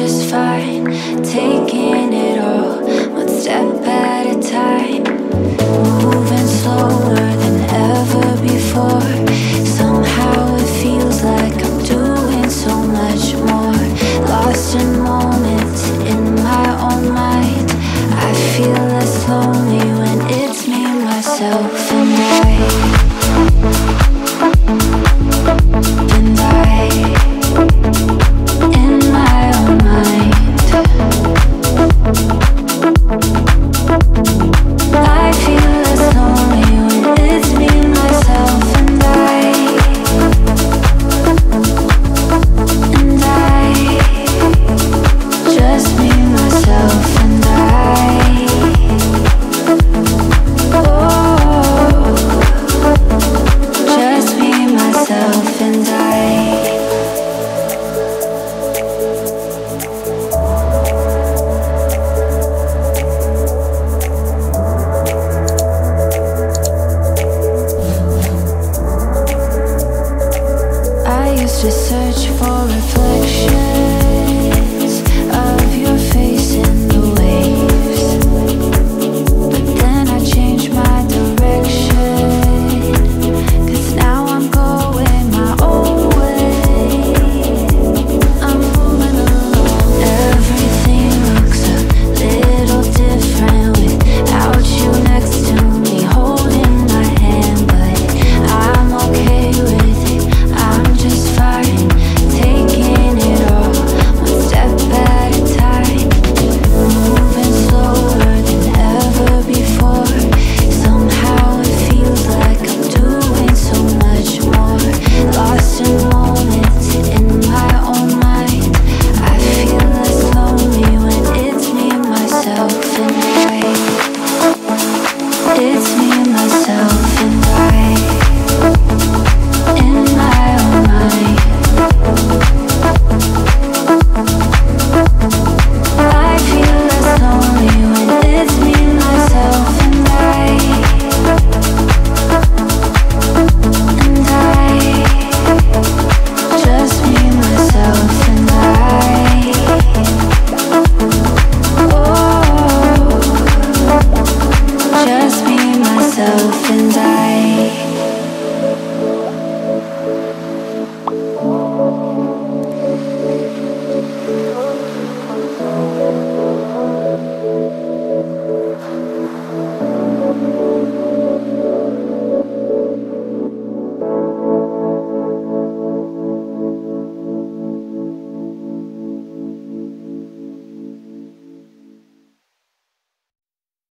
just fine, taking it all, one step at a time, moving slower than ever before. Somehow it feels like I'm doing so much more, lost in moments in my own mind. I feel less lonely when it's me, myself, and I. And I, in my own mind, I feel less lonely when it's me, myself, and I. And I, just me, myself, and I. Oh, just me, myself, and I. I used to search for reflection,